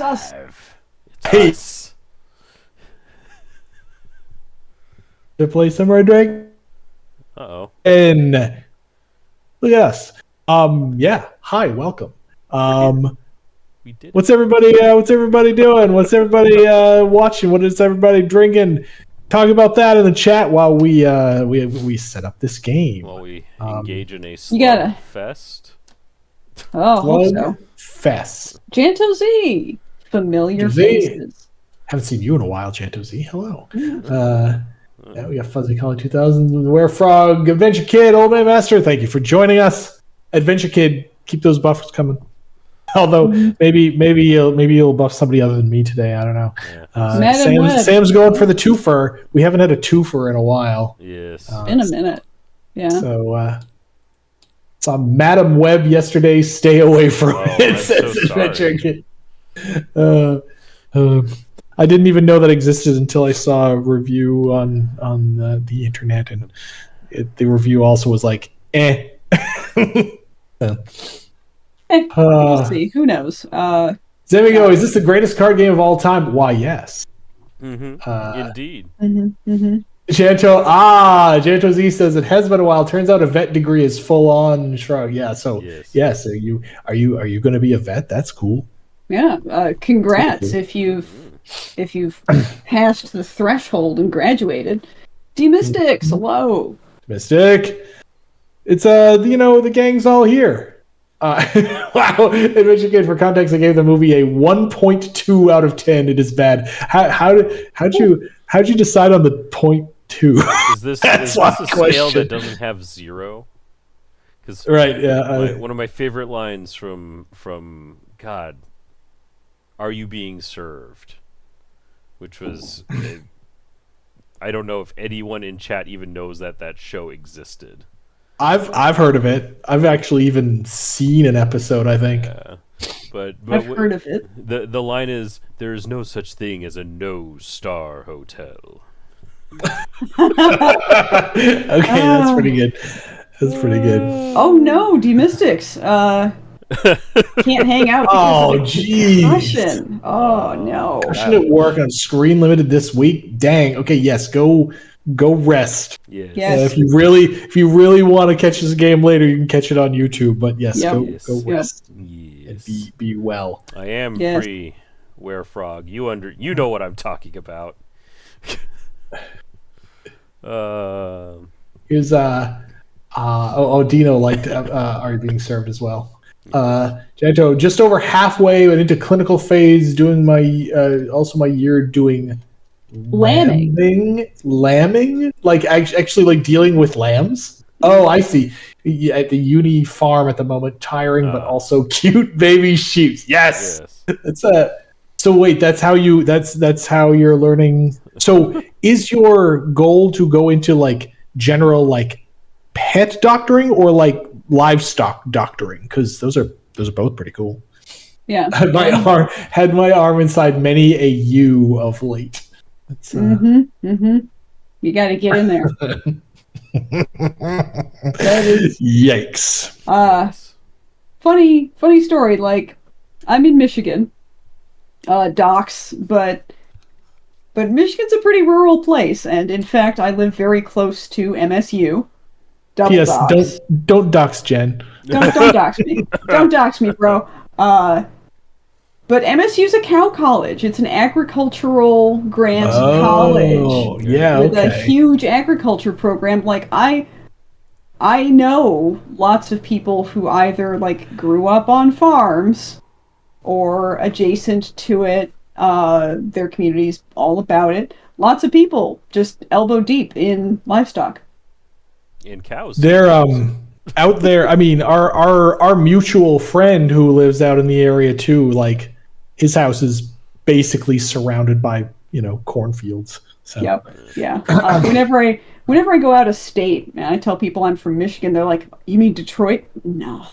It's us. Hey. To play Samurai Dragon. And look at us. Hi, welcome. We did. What's everybody doing? What's everybody watching? What is everybody drinking? Talk about that in the chat while we set up this game. While we engage in a slug fest. Oh, hope so. Fest. Janto Z. Familiar faces. Haven't seen you in a while, Janto Z. Hello. Yeah, we got Fuzzy Collie 2000, Werefrog, Adventure Kid, Old Man Master. Thank you for joining us, Adventure Kid. Keep those buffs coming. Although maybe you'll buff somebody other than me today. I don't know. Sam's going for the twofer. We haven't had a twofer in a while. Yes, been a minute. Yeah. So saw Madam Web yesterday. Stay away from it. Says Adventure Kid. I didn't even know that existed until I saw a review on the internet, and the review also was like, eh. We'll see. Who knows? Zemigo, is this the greatest card game of all time? Why, yes. Indeed. Janto Z says it has been a while. Turns out a vet degree is full on shrug. Yeah. So yes. Are you going to be a vet? That's cool. Yeah. Congrats if you've passed the threshold and graduated. D-Mystics, hello. Mystic. It's the gang's all here. Wow. Adventure Kid, for context, I gave the movie a 1.2 out of 10. It is bad. How'd you decide on the 0.2? Is this a scale that doesn't have 0? Right, yeah. One of my favorite lines from God, Are You Being Served? Which was I don't know if anyone in chat even knows that show existed. I've heard of it. I've actually even seen an episode, I think. Yeah. But I've heard of it. The line is, there is no such thing as a no-star hotel. Okay, that's pretty good. That's pretty good. Oh no, D-Mystics. Can't hang out. Oh jeez. Oh no. Crushing at work on Screen Limited this week. Dang. Okay, yes, go rest. Yes. If you really want to catch this game later, you can catch it on YouTube. But yes, go rest. Yes. And be well. I am free, Werefrog. You know what I'm talking about. Here's Dino liked Are You Being Served as well. Janto, just over halfway went into clinical phase, doing my year doing lambing, like actually like dealing with lambs. Oh, I see. At the uni farm at the moment, tiring but also cute baby sheep. Yes. That's so wait, that's how you're learning. So is your goal to go into like general like pet doctoring or like livestock doctoring? Because those are both pretty cool. Yeah. Had my arm inside many a ewe of late. You got to get in there. That is yikes. Funny story. Like, I'm in Michigan, docks, but Michigan's a pretty rural place, and in fact, I live very close to MSU. Yes, don't dox Jen. Don't dox me. Don't dox me, bro. But MSU's a cow college. It's an agricultural grant college. Yeah, with a huge agriculture program. Like I know lots of people who either like grew up on farms or adjacent to it. Their community's all about it. Lots of people just elbow deep in livestock. In cows. They're out there. I mean, our mutual friend who lives out in the area too, like his house is basically surrounded by, cornfields. So yep. Yeah. Whenever I go out of state and I tell people I'm from Michigan, they're like, "You mean Detroit?" No.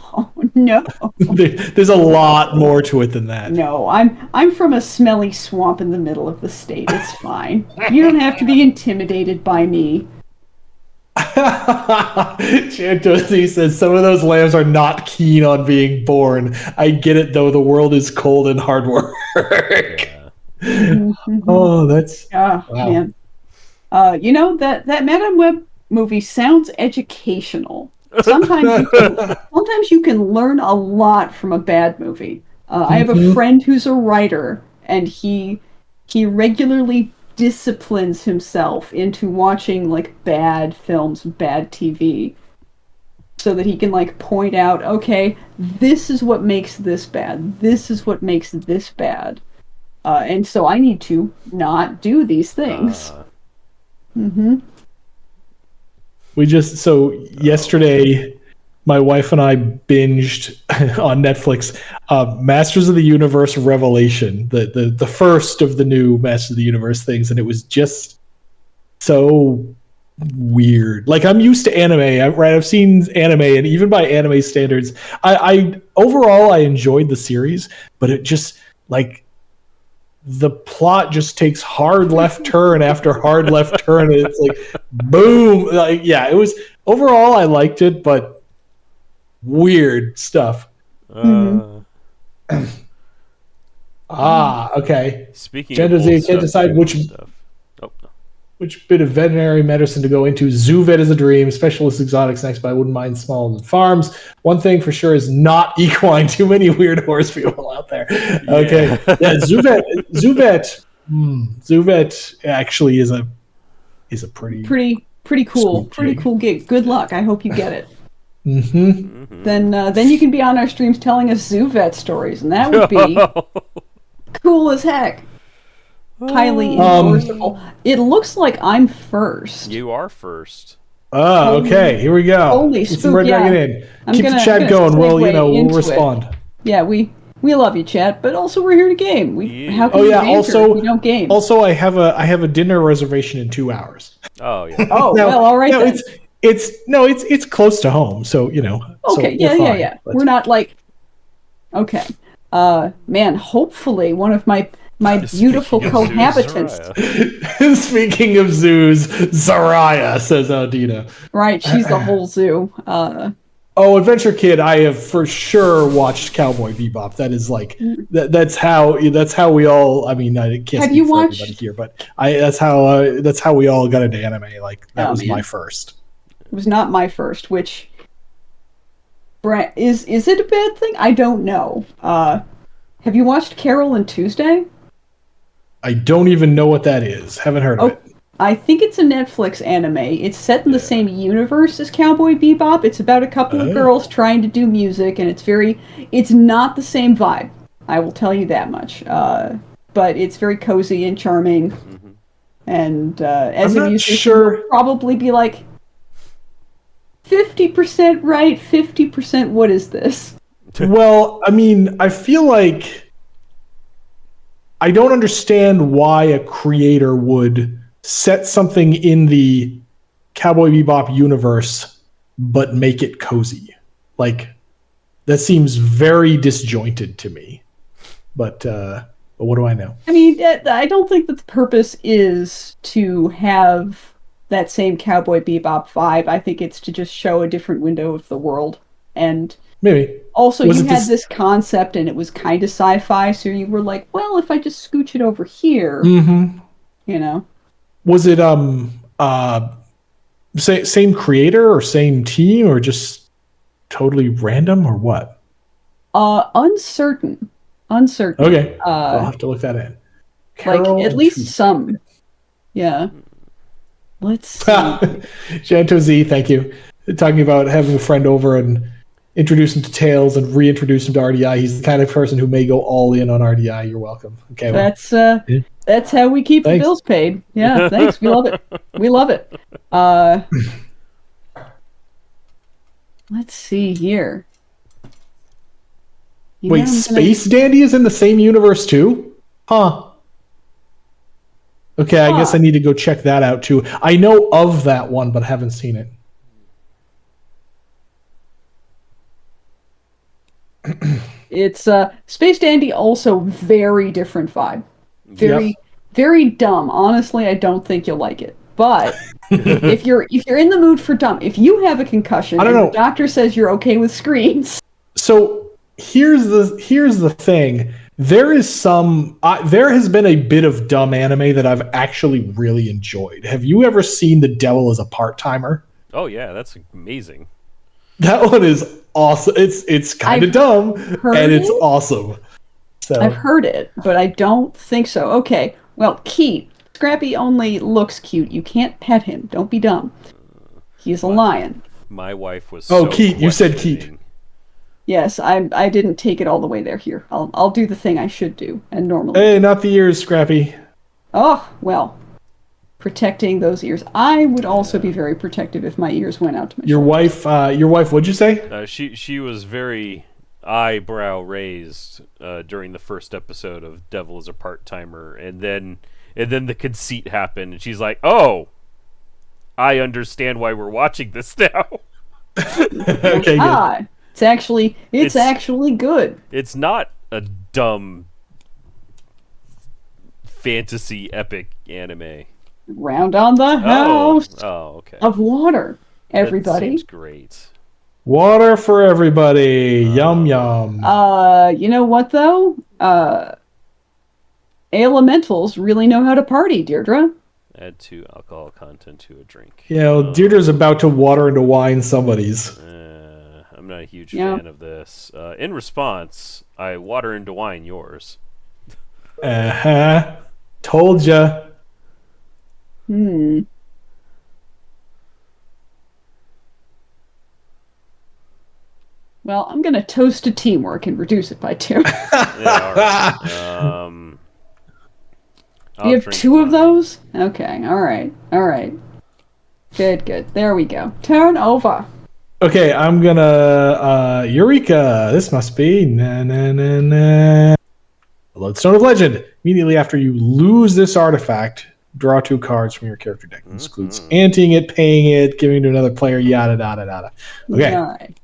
There's a lot more to it than that. No, I'm from a smelly swamp in the middle of the state. It's fine. You don't have to be intimidated by me. Chantosi says some of those lambs are not keen on being born. I get it though. The world is cold and hard work. Yeah. Oh, that's wow. Man. That Madame Web movie sounds educational. Sometimes you can learn a lot from a bad movie. I have a friend who's a writer, and he regularly disciplines himself into watching like bad films, bad TV, so that he can like point out, okay, this is what makes this bad. This is what makes this bad. And so I need to not do these things. Yesterday, my wife and I binged on Netflix Masters of the Universe Revelation, the first of the new Masters of the Universe things, and it was just so weird. Like, I'm used to anime, right? I've seen anime, and even by anime standards, I overall I enjoyed the series, but it just like the plot just takes hard left turn after hard left turn, and it's like boom. Like, yeah, it was overall I liked it, but weird stuff. Okay. Speaking Gender of Z old can't decide stuff. which bit of veterinary medicine to go into. Zoo vet is a dream. Specialist exotics next, but I wouldn't mind small farms. One thing for sure is not equine. Too many weird horse people out there. Okay. Yeah, zoo vet actually is a pretty cool gig. Good luck. I hope you get it. Then you can be on our streams telling us zoo vet stories, and that would be cool as heck. Highly enforceable. It looks like I'm first. You are first. Okay. Here we go. Holy spook, yeah. Keep the chat going. We'll respond. Yeah, we love you, chat, but also we're here to game. How can we also if we don't game? Also, I have a dinner reservation in 2 hours. Oh yeah. Oh now, well, all right. now then. It's close to home, so you know. Okay, so yeah. We're not like. Okay, man. Hopefully, one of my beautiful cohabitants. Speaking of zoos, Zariah, says Aldina. Right, she's the whole zoo. Adventure Kid, I have for sure watched Cowboy Bebop. That is like that's how we all. I mean, I can't have speak you for watched? everybody here, but that's how we all got into anime. Like that was my first. It was not my first. Which is it a bad thing? I don't know. Have you watched Carol and Tuesday? I don't even know what that is. Haven't heard of it. I think it's a Netflix anime. It's set in the same universe as Cowboy Bebop. It's about a couple of girls trying to do music, and it's not the same vibe. I will tell you that much. But it's very cozy and charming. And as a musician, you'll probably be like 50% right, 50% what is this? Well, I mean, I feel like I don't understand why a creator would set something in the Cowboy Bebop universe but make it cozy. Like, that seems very disjointed to me. But what do I know? I mean, I don't think that the purpose is to have that same Cowboy Bebop vibe. I think it's to just show a different window of the world. And maybe. Also, you had this concept, and it was kind of sci-fi, so you were like, well, if I just scooch it over here, you know. Was it same creator or same team or just totally random or what? Uncertain. Okay, I'll have to look that in. Carol, like at least some. Yeah. Let's see. Janto Z, thank you. Talking about having a friend over and introduce him to Tails and reintroduce him to RDI. He's the kind of person who may go all in on RDI. You're welcome. Okay, well. That's how we keep the bills paid. Yeah, thanks. We love it. We love it. Let's see here. Wait, Space Dandy is in the same universe too? Huh. Okay, I guess I need to go check that out too. I know of that one, but haven't seen it. It's Space Dandy, also very different vibe. Very dumb. Honestly, I don't think you'll like it. But if you're in the mood for dumb, if you have a concussion and the doctor says you're okay with screams. So here's the thing. There has been a bit of dumb anime that I've actually really enjoyed. Have you ever seen The Devil is a Part-Timer? Oh yeah, that's amazing. That one is awesome. It's kind of dumb and it's awesome. So I've heard it, but I don't think so. Okay, well, Keet, Scrappy only looks cute. You can't pet him. Don't be dumb. He's a lion. My wife was. Oh, Keet, you said Keet. Yes, I didn't take it all the way there. Here, I'll do the thing I should do and normally. Hey, not the ears, Scrappy. Oh well, protecting those ears. I would also be very protective if my ears went out to my. Your wife. What'd you say? She was very eyebrow raised during the first episode of Devil is a Part-Timer, and then the conceit happened, and she's like, "Oh, I understand why we're watching this now." Okay, good. It's actually good. It's not a dumb fantasy epic anime. Round on the house okay. of water, everybody. That seems great. Water for everybody. Yum yum. You know what though? Elementals really know how to party, Deirdre. Add 2 alcohol content to a drink. Deirdre's about to water into wine somebody's. I'm not a huge fan of this. In response, I water into wine yours. Told ya. Well, I'm gonna toast to teamwork and reduce it by 2. Yeah, all right. Do you have 2 of those? Okay, all right. Good. There we go. Turn over. Okay, I'm gonna Eureka! This must be Lodestone of Legend. Immediately after you lose this artifact, draw 2 cards from your character deck. This includes anteing it, paying it, giving it to another player, yada yada yada. Okay. All right.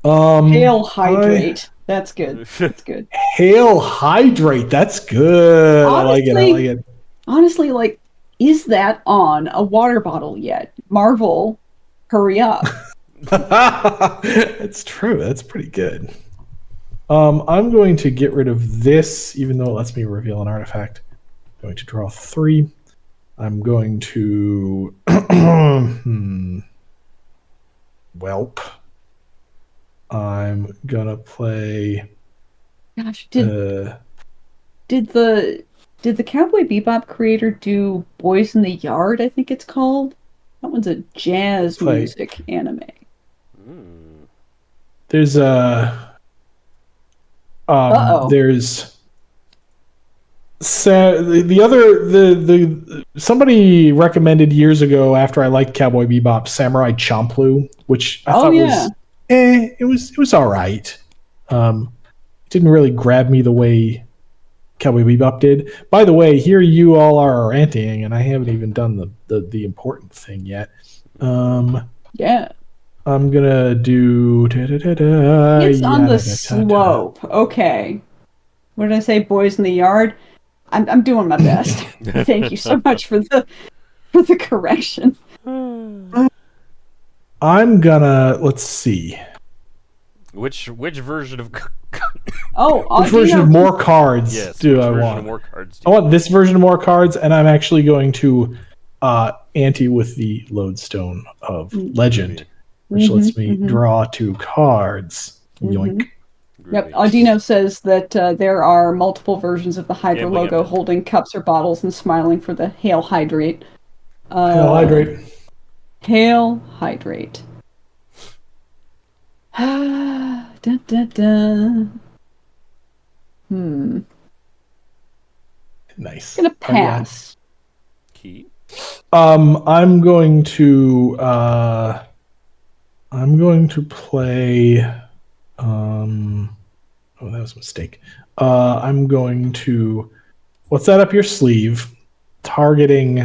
Hail Hydrate. That's good. That's good. Hail Hydrate. That's good. Honestly, I like it. Honestly, like, is that on a water bottle yet? Marvel, hurry up. That's true. That's pretty good. I'm going to get rid of this, even though it lets me reveal an artifact. I'm going to draw 3. I'm going to Welp. I'm gonna play. Gosh, did the Cowboy Bebop creator do Boys in the Yard? I think it's called. That one's a jazz music anime. There's there's somebody recommended years ago after I liked Cowboy Bebop Samurai Champloo, which I thought was it was all right. Didn't really grab me the way Cowboy Bebop did. By the way, here you all are ranting, and I haven't even done the important thing yet. Yeah. I'm gonna do. It's on the slope. Okay. What did I say? Boys in the Yard. I'm doing my best. Thank you so much for the correction. I'm gonna let's see. Which version of which version of more cards do I want? More cards I want this version of more cards, and I'm actually going to ante with the Lodestone of Legend, which lets me draw 2 cards. Yoink. Yep, Audino says that there are multiple versions of the Hydra logo holding cups or bottles and smiling for the Hail Hydrate. Hail Hydrate. Hail Hydrate. Da, da, da. Nice. I'm gonna pass. Key. I'm going to play oh, that was a mistake. I'm going to what's that up your sleeve? Targeting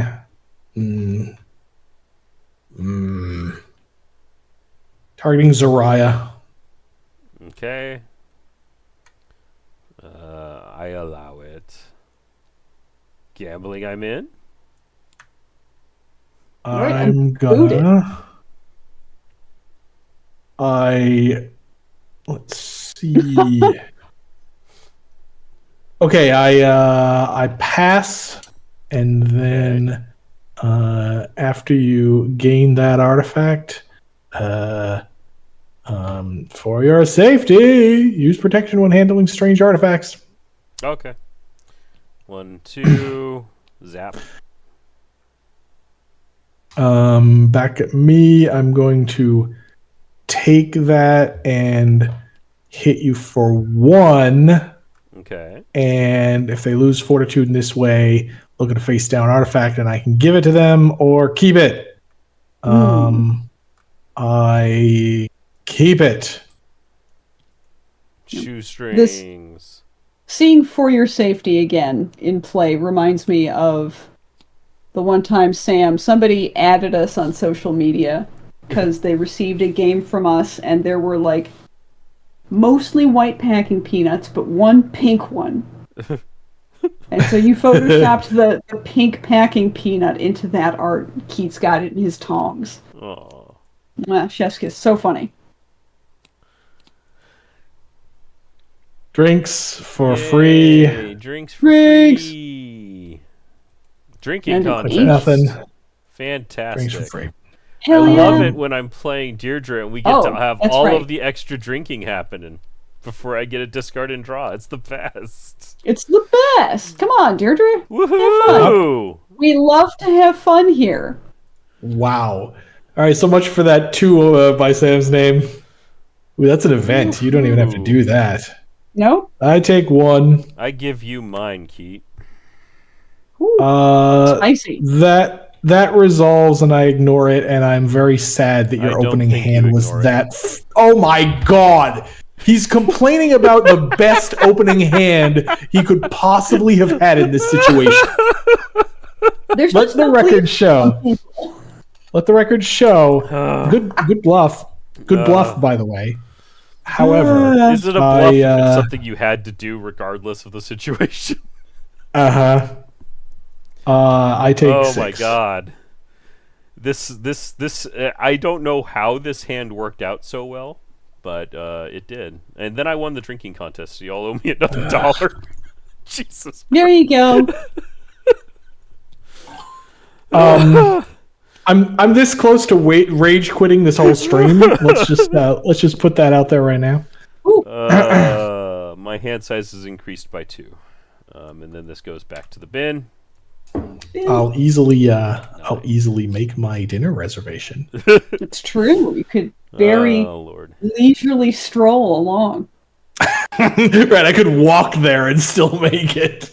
targeting Zariah. Okay. I allow it. Gambling I'm in. Right, I'm booted. gonna. Let's see. Okay, I pass, and then after you gain that artifact, for your safety, use protection when handling strange artifacts. Okay. 1, 2, zap. Back at me, I'm going to take that and hit you for 1. Okay. And if they lose fortitude in this way, look at a face down artifact and I can give it to them or keep it. I keep it. Shoestrings. Seeing For Your Safety again in play reminds me of the one time somebody added us on social media because they received a game from us and there were like mostly white packing peanuts, but one pink one. And so you photoshopped the pink packing peanut into that art. Keat's got it in his tongs. Oh. Chef's kiss. So funny. Drinks for Yay, free. Drinks for free. Drinking And Like contest. nothing. Fantastic. Drinks for free. Hell I yeah. love it when I'm playing Deirdre and we get to have all of the extra drinking happening before I get a discard and draw. It's the best. It's the best. Come on, Deirdre. Woohoo! We love to have fun here. Wow. All right, so much for that 2 by Sam's name. Ooh, that's an event. You don't even have to do that. No? I take 1. I give you mine, Keet. Spicy. That resolves and I ignore it, and I'm very sad that your opening hand was that. Oh my god! He's complaining about the best opening hand he could possibly have had in this situation. Let the record show. Let the record show. Good bluff. Good bluff, by the way. However, is it a bluff if it's something you had to do regardless of the situation? I take 6. Oh my god. This I don't know how this hand worked out so well, but it did. And then I won the drinking contest, so y'all owe me another $1. Jesus. There you go. I'm this close to rage quitting this whole stream. Let's just put that out there right now. My hand size is increased by 2, and then this goes back to the bin. I'll easily make my dinner reservation. It's true. You could very leisurely stroll along. Right, I could walk there and still make it.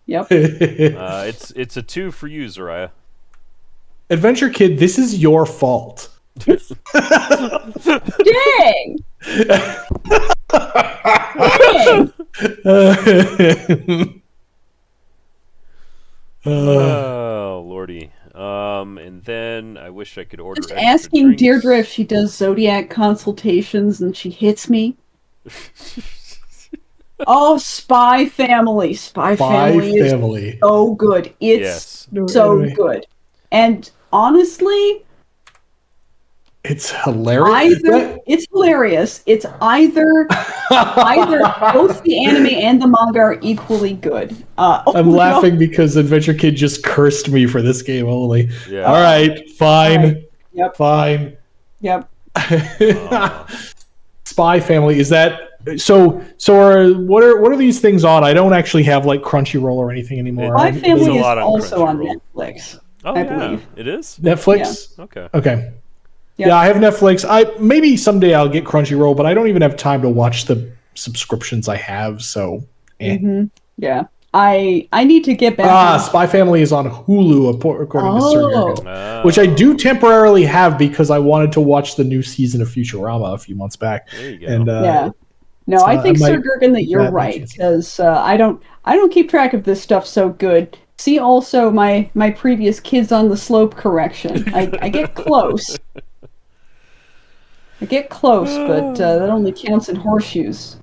Yep. It's a 2 for you, Zariah. Adventure Kid, this is your fault. Dang! Dang! Oh lordy. And then I wish I could order. Just asking drinks. Deirdre if she does zodiac consultations and she hits me. Oh, Spy Family. Spy Family is so good. It's so good. And honestly, it's hilarious. It's hilarious. It's either both the anime and the manga are equally good. I'm laughing because Adventure Kid just cursed me for this game only. Yeah. All right, fine. All right. Yep. Fine. Yep. Spy Family, is that so what are these things on? I don't actually have like Crunchyroll or anything anymore. Spy Family is also on Netflix. Oh, I believe it is. Netflix? Yeah. Okay. Yep. Yeah, I have Netflix. Maybe someday I'll get Crunchyroll, but I don't even have time to watch the subscriptions I have, so Yeah. I need to get back. Spy Family is on Hulu, according to Sir Jurgen, which I do temporarily have because I wanted to watch the new season of Futurama a few months back. There you go. And, No, I think, Sir Jurgen, that you're right, because I don't keep track of this stuff so good. See also my previous Kids on the Slope correction. I get close. I get close, but that only counts in horseshoes.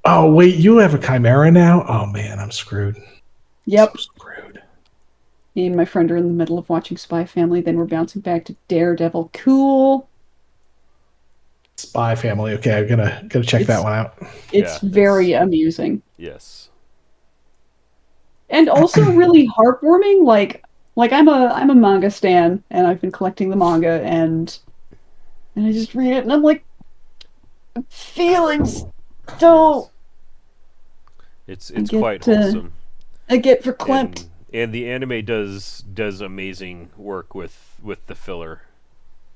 Oh, wait, you have a Chimera now? Oh, man, I'm screwed. Yep. So screwed. Me and my friend are in the middle of watching Spy Family, then we're bouncing back to Daredevil. Cool. Spy Family. Okay, I'm gonna check that one out. It's very amusing. Yes. And also really heartwarming. Like I'm a manga stan, and I've been collecting the manga, and I just read it, and I'm like, feelings don't. It's quite wholesome. I get verklempt. And the anime does amazing work with the filler.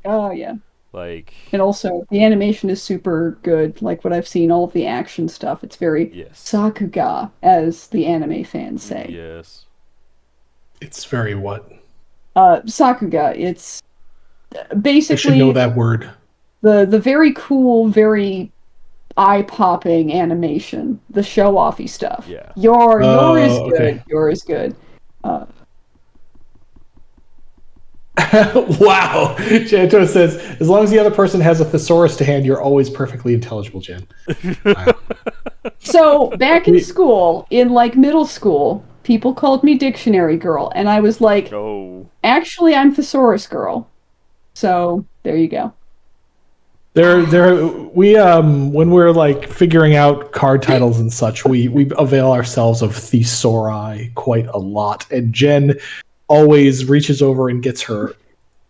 Oh yeah. Like, and also the animation is super good. Like what I've seen, all of the action stuff. It's very Sakuga, as the anime fans say. Yes. It's very what? Sakuga. It's basically. I should know that word. The very cool, very eye-popping animation, the show-offy stuff. Yeah. Your is good. Okay. Your is good. Wow. Janto says, as long as the other person has a thesaurus to hand, you're always perfectly intelligible, Jen. Wow. So back in school, in like middle school, people called me dictionary girl, and I was like, actually, I'm thesaurus girl. So there you go. When we're like figuring out card titles and such, we avail ourselves of thesauri quite a lot, and Jen always reaches over and gets her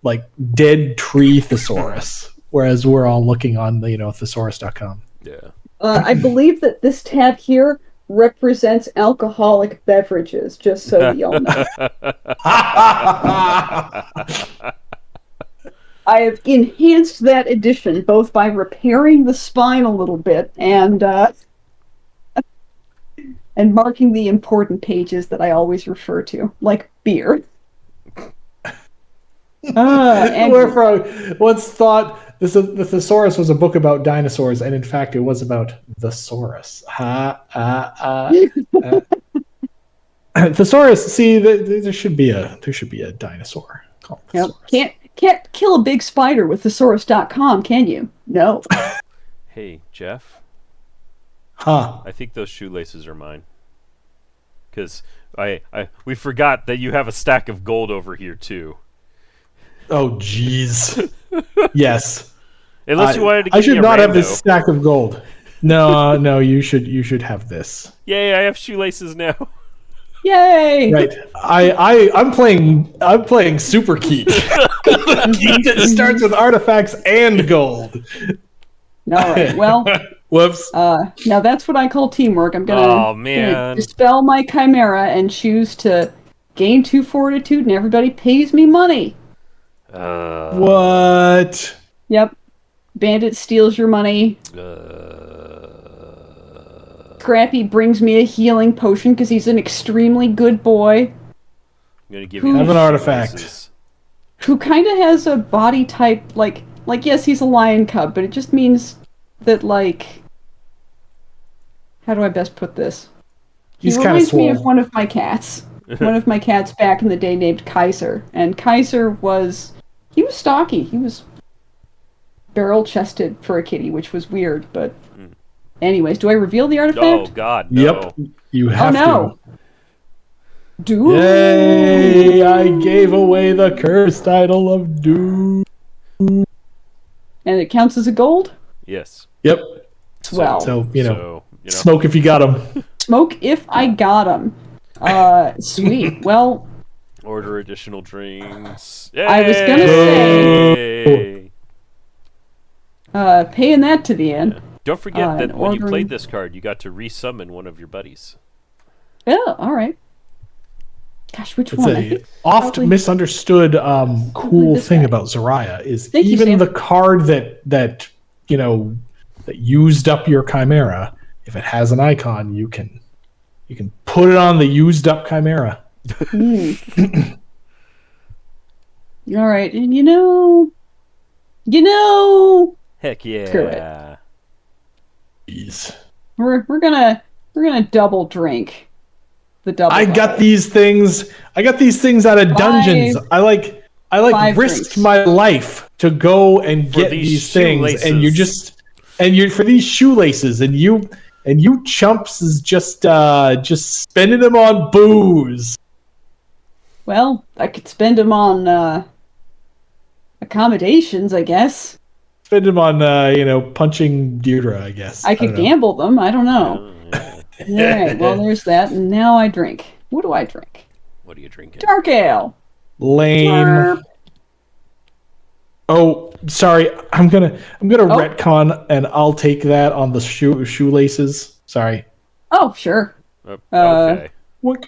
like dead tree thesaurus, whereas we're all looking on thesaurus.com. Yeah. I believe that this tab here represents alcoholic beverages, just so y'all know. I have enhanced that edition both by repairing the spine a little bit and marking the important pages that I always refer to, like beer. And once thought the thesaurus was a book about dinosaurs, and in fact, it was about the saurus. Thesaurus. See, there should be a dinosaur called thesaurus. Can't kill a big spider with thesaurus.com, can you? No. Hey, Jeff. Huh. I think those shoelaces are mine. Because we forgot that you have a stack of gold over here too. Oh, jeez. Yes. Unless you wanted to. I should not have this stack of gold. No. You should have this. Yay! I have shoelaces now. Yay! Right. I'm playing Super Keet. Keet that starts with artifacts and gold. All right. Well. Whoops. Now that's what I call teamwork. I'm gonna dispel my chimera and choose to gain 2 fortitude, and everybody pays me money. What? Yep. Bandit steals your money. Scrappy brings me a healing potion because he's an extremely good boy. I'm gonna give you have an artifact. Who kind of has a body type like yes, he's a lion cub, but it just means that like, how do I best put this? He's he reminds me of one of my cats. One of my cats back in the day named Kaiser, and Kaiser was stocky. He was barrel-chested for a kitty, which was weird, but anyways, do I reveal the artifact? Oh god, no. Yep, you have to. Doom! Yay! I gave away the curse title of Doom. And it counts as a gold? Yes. Yep. Swell. So, smoke if you got them. Smoke if I got them. Sweet. Well... Order additional drinks. Yay! I was gonna say... paying that to the end. Yeah. Don't forget that when you played this card, you got to resummon one of your buddies. Oh, alright. Gosh, which one? It's oft misunderstood cool thing about Zariah is even the card that used up your chimera, if it has an icon, you can put it on the used up chimera. All right, and heck yeah. Screw it. Jeez. We're gonna double drink. I got these things out of dungeons. I risked my life to go and get these things, and you're for these shoelaces, and you chumps is just spending them on booze. Well, I could spend them on accommodations, I guess. Spend them on, punching Deirdre, I guess. I could don't know. gamble them. I don't know. Yeah. All right. Well, there's that, and now I drink. What do I drink? What are you drinking? Dark ale. Lame. Slurp. Oh, sorry. I'm gonna retcon, and I'll take that on the shoelaces. Sorry. Oh, sure. Okay. What?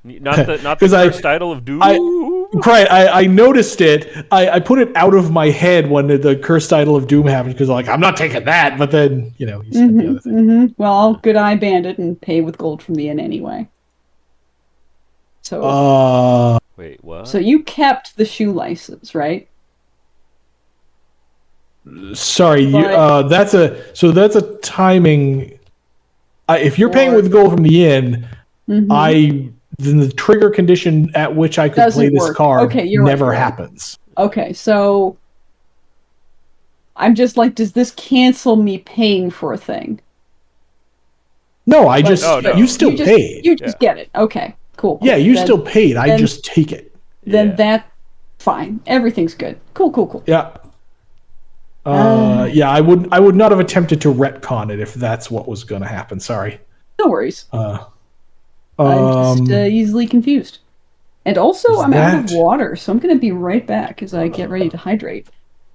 Not the first title of Doom. I noticed it. I put it out of my head when the cursed title of Doom happened because I'm not taking that. But then you said the other thing. Mm-hmm. Well, I'll good eye bandit and pay with gold from the inn anyway. So. Wait, what? So you kept the shoelaces, right? Sorry, that's a timing. If you're paying with gold from the inn, then the trigger condition at which I could play this card never happens. Okay, so I'm just like, does this cancel me paying for a thing? No, you still paid. You just get it. Okay, cool. Yeah, you still paid. I just take it. Then that's fine. Everything's good. Cool. Yeah. I would not have attempted to retcon it if that's what was going to happen. Sorry. No worries. I'm just easily confused. And also, I'm out of water, so I'm going to be right back as I get ready to hydrate.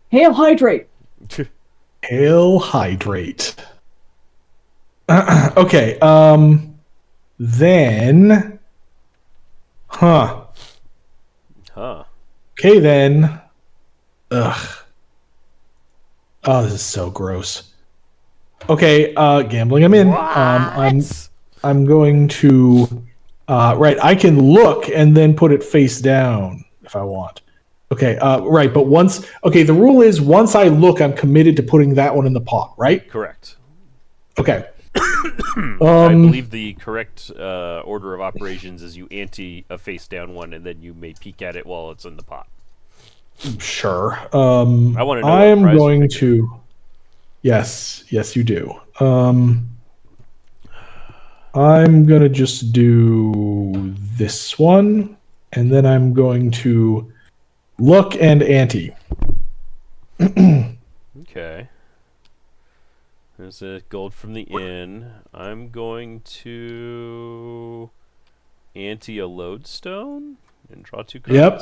Hail, hydrate! Hail, hydrate. Okay, then... Huh. Okay, then... Ugh. Oh, this is so gross. Okay, gambling. I'm in. I'm going to. Right, I can look and then put it face down if I want. Okay. Right, but once. Okay, the rule is once I look, I'm committed to putting that one in the pot. Right. Correct. Okay. I believe the correct order of operations is you ante a face down one, and then you may peek at it while it's in the pot. Sure. I want to know. I am going to. Yes, you do. I'm going to just do this one, and then I'm going to look and ante. Okay. There's a gold from the inn. I'm going to ante a lodestone and draw 2 cards. Yep.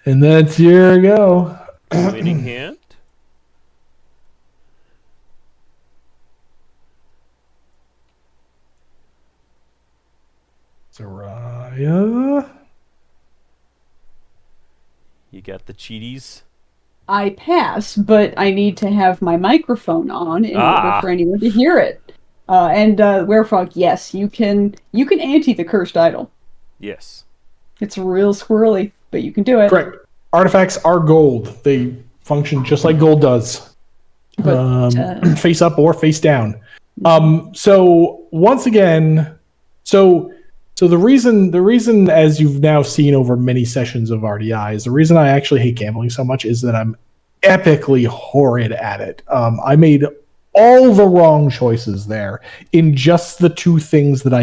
And that's your go. Winning hand. Zariah. You got the cheaties. I pass, but I need to have my microphone on in order for anyone to hear it. And Werefog, yes, you can ante the cursed idol. Yes. It's real squirrely, but you can do it. Correct. Artifacts are gold. They function just like gold does. But, face up or face down. So once again, so the reason, as you've now seen over many sessions of RDI, is the reason I actually hate gambling so much is that I'm epically horrid at it. I made all the wrong choices there in just the 3 things that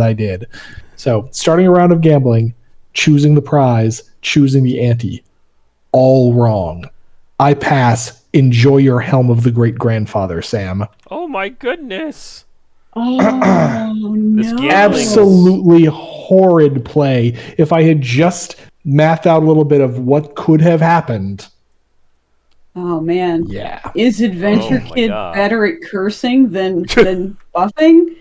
I did. So starting a round of gambling, choosing the prize, choosing the ante, all wrong. I pass. Enjoy your helm of the great grandfather, Sam. Oh my goodness. Oh no. Absolutely horrid play. If I had just mathed out a little bit of what could have happened. Oh man. Yeah. Is Adventure Kid better at cursing than buffing?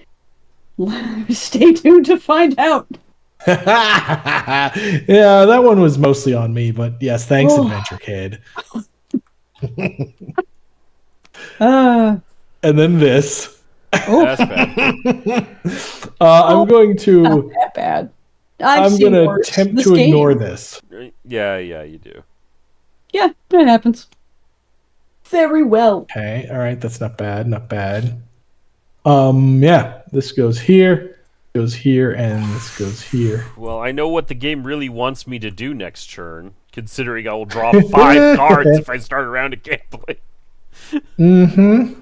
Stay tuned to find out. Yeah, that one was mostly on me, but yes, thanks, Adventure Kid. And then this. That's bad. I'm going to. Not that bad. I'm going to attempt to ignore this. Yeah, you do. Yeah, that happens. Very well. Okay, all right, that's not bad. Yeah, this goes here, and this goes here. Well, I know what the game really wants me to do next turn, considering I will draw 5 cards if I start a round of gambling. Mm-hmm.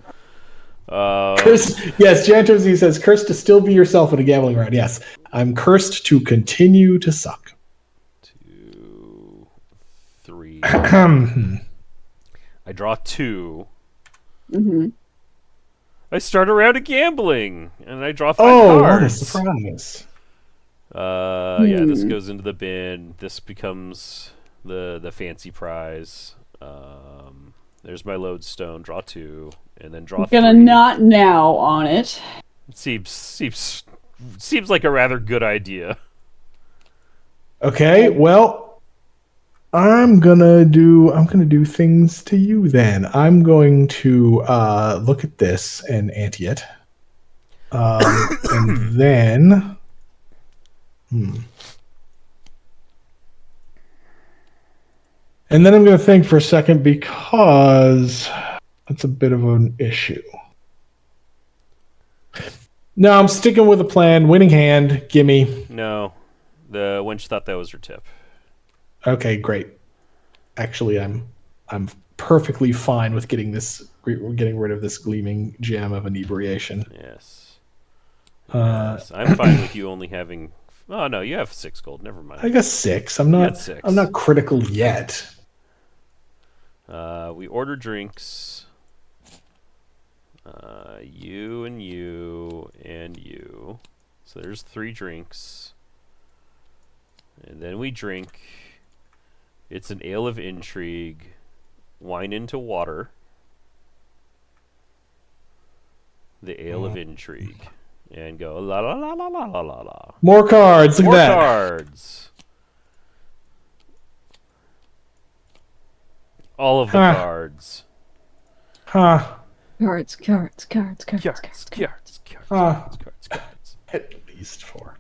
Chris, yes, Jantozy says, curse to still be yourself in a gambling round. Yes. I'm cursed to continue to suck. 2, 3. I I draw 2. Mm-hmm. I start a round of gambling, and I draw 5 what a cards. surprise. Yeah, this goes into the bin. This becomes the fancy prize. There's my lodestone. Draw 2, and then draw 3. Gonna not now on it. Seems like a rather good idea. Okay, well, I'm gonna do things to you then. I'm going to look at this and ante it. And then And then I'm going to think for a second because that's a bit of an issue. No, I'm sticking with the plan. Winning hand, gimme. No, the wench thought that was her tip. Okay, great. Actually, I'm perfectly fine with getting rid of this gleaming gem of inebriation. Yes. I'm fine with you only having. Oh no, you have 6 gold. Never mind. I got 6. I'm not. 6. I'm not critical yet. We order drinks. You and you and you. So there's 3 drinks. And then we drink. It's an ale of intrigue. Wine into water. The ale of intrigue. And go la la la la la la la la. More cards. Look More at that. cards. All of the cards. Huh. Cards. At least 4.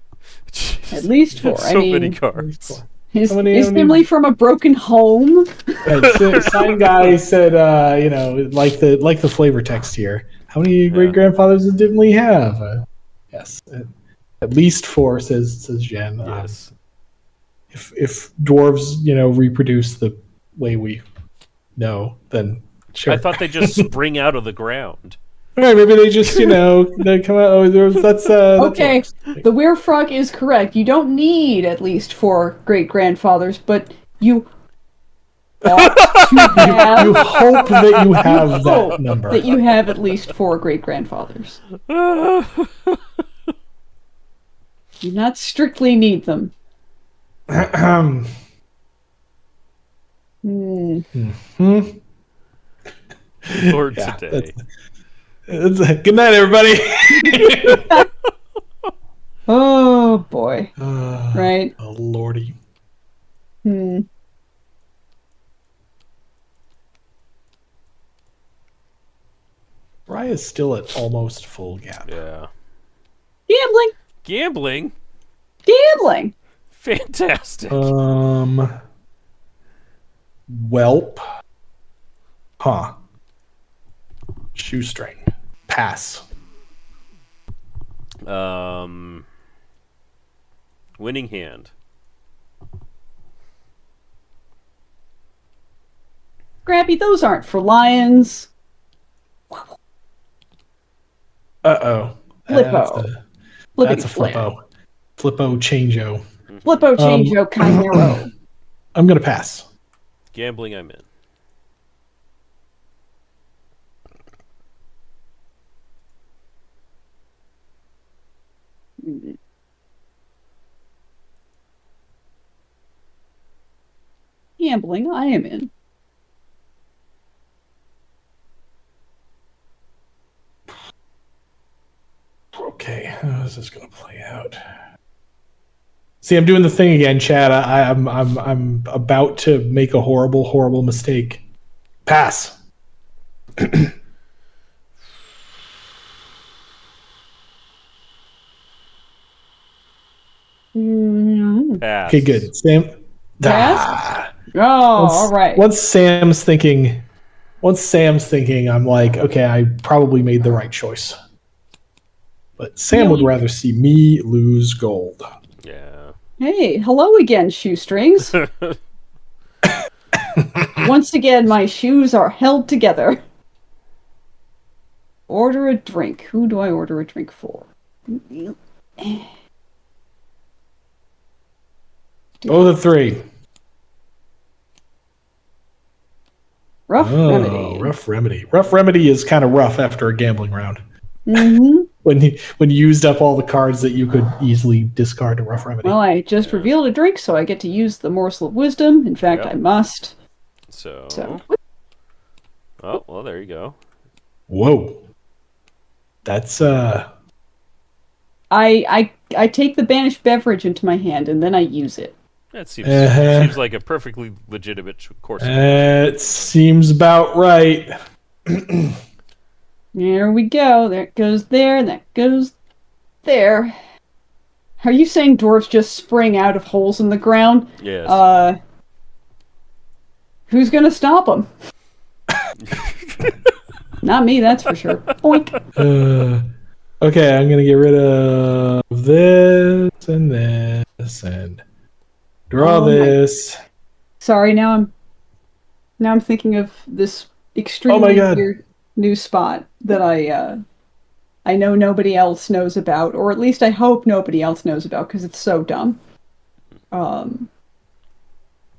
At least 4. So many cards. Is Nimley from a broken home? Sign guy said, like the flavor text here. How many great grandfathers did Dimley have? Yes, at least 4, says Jen. Yes. If dwarves, reproduce the way we know, then sure. I thought they just spring out of the ground. All right, maybe they just, they come out. Oh, that's okay. The Werefrog is correct. You don't need at least 4 great grandfathers, but you ought to have. You hope that you have that number. That you have at least 4 great grandfathers. You not strictly need them. For today. Good night, everybody. Oh boy. Right. Oh lordy. Raya's still at almost full gap. Yeah. Gambling. Gambling? Gambling. Fantastic. Welp. Huh. Shoestring. Pass. Winning hand. Grappy, those aren't for lions. Uh-oh. Flippo. That's a flippo. Flippo changeo. Flippo changeo chimero. I'm going to pass. Gambling, I'm in. Gambling, I am in. Okay, how is this going to play out? See, I'm doing the thing again, Chad. I'm about to make a horrible mistake. Pass. Pass. Okay, good. Sam. Pass? All right. Once Sam's thinking, I'm like, okay, I probably made the right choice. But Sam would rather see me lose gold. Yeah. Hey, hello again, shoestrings. Once again, my shoes are held together. Order a drink. Who do I order a drink for? Oh, the 3. Rough remedy. Rough remedy. Rough remedy is kind of rough after a gambling round. Mm-hmm. When you used up all the cards that you could easily discard to rough remedy. Well, I just revealed a drink, so I get to use the morsel of wisdom. In fact, I must. So. Oh, well, there you go. Whoa. That's I take the banished beverage into my hand and then I use it. That seems like a perfectly legitimate course of action. It seems about right. There we go. There it goes there, and that goes there. Are you saying dwarves just spring out of holes in the ground? Yes. Who's gonna stop them? Not me, that's for sure. Boink. Okay, I'm gonna get rid of this and this and draw this. Sorry, now I'm thinking of this extremely weird new spot that I know nobody else knows about, or at least I hope nobody else knows about because it's so dumb.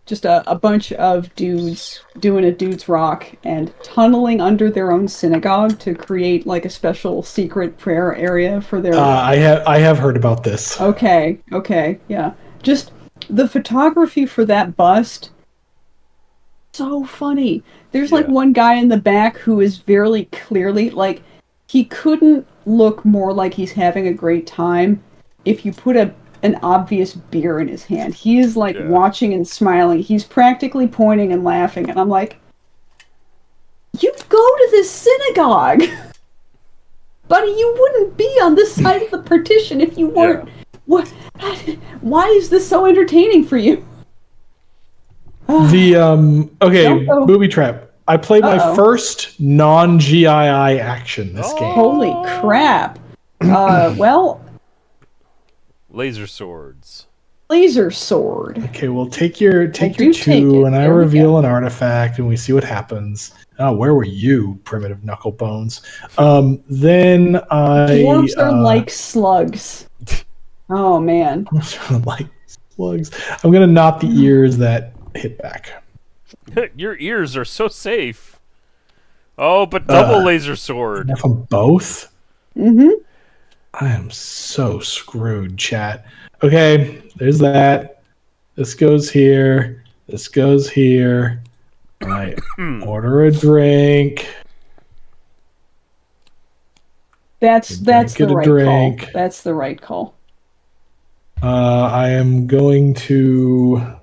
Just a bunch of dudes doing a dude's rock and tunneling under their own synagogue to create like a special secret prayer area for their. I have heard about this. Okay, yeah. Just the photography for that bust. So funny. There's like one guy in the back who is very clearly like he couldn't look more like he's having a great time if you put an obvious beer in his hand. He is like watching and smiling. He's practically pointing and laughing, and I'm like, you go to this synagogue, buddy. You wouldn't be on this side of the partition if you weren't. What? Why is this so entertaining for you? Booby trap. I played my first non-GII action this game. Holy crap! Well, laser swords. Laser sword. Okay, well take your 2, and I reveal an artifact, and we see what happens. Oh, where were you, primitive knuckle bones? Then Dwarves are like slugs. Oh man. Like slugs. I'm gonna knot the ears that hit back. Your ears are so safe. Oh, but double laser sword. From both? Mm-hmm. I am so screwed, chat. Okay, there's that. This goes here. This goes here. I order a drink. That's the right call. That's the right call. I am going to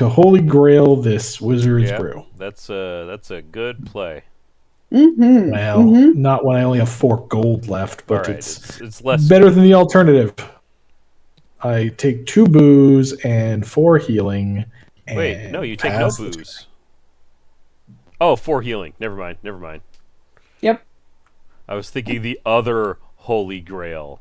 Holy Grail this Wizard's Brew. That's a good play. Mm-hmm. Well, not when I only have 4 gold left, but it's less better than the alternative. I take 2 booze and 4 healing. Wait, no, you take no booze. Oh, 4 healing. Never mind. Yep. I was thinking the other Holy Grail.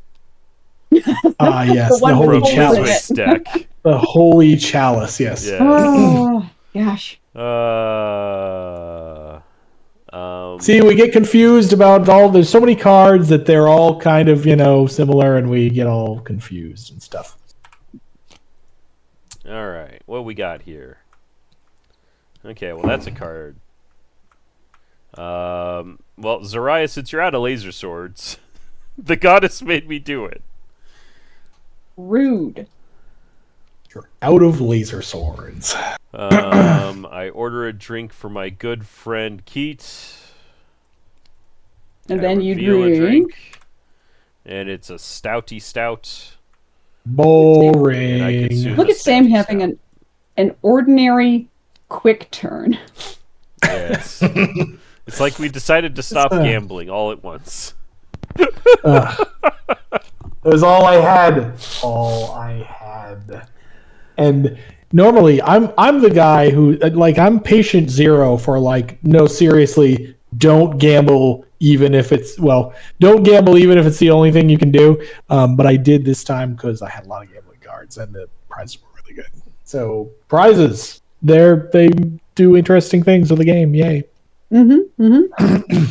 Yes, the Holy Chalice deck. The Holy Chalice, yes. Oh, gosh. See, we get confused about there's so many cards that they're all kind of, similar, and we get all confused and stuff. All right, what we got here? Okay, well, that's a card. Well, Zariah, since you're out of laser swords, the goddess made me do it. Rude. You're out of laser swords. I order a drink for my good friend Keet. And then you drink. And it's a stouty stout. Boring. Look at Sam having an ordinary quick turn. Yes. It's like we decided to stop gambling all at once. It was all I had. And normally I'm the guy who I'm patient 0 for no, seriously, don't gamble even if it's don't gamble even if it's the only thing you can do. But I did this time because I had a lot of gambling cards and the prizes were really good. So prizes, they do interesting things with the game. Yay. Mm-hmm. Mm-hmm.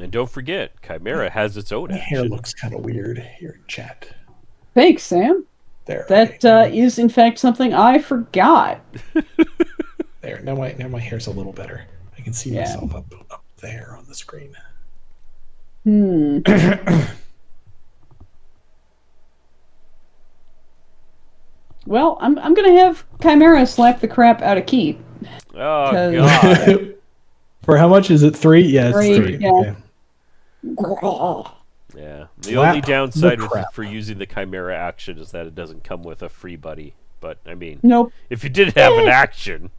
And don't forget, Chimera has its own My action. hair looks kind of weird here in chat. Thanks, Sam. There. That is, in fact, something I forgot. There. Now my hair's a little better. I can see myself up there on the screen. Well, I'm gonna have Chimera slap the crap out of Keet. Oh, God. For how much is it? 3? Yeah, it's 3. Yeah. Okay. Yeah. The Slap only downside the crap. for using the Chimera action is that it doesn't come with a free buddy. But, I mean, Nope. if you did have an action,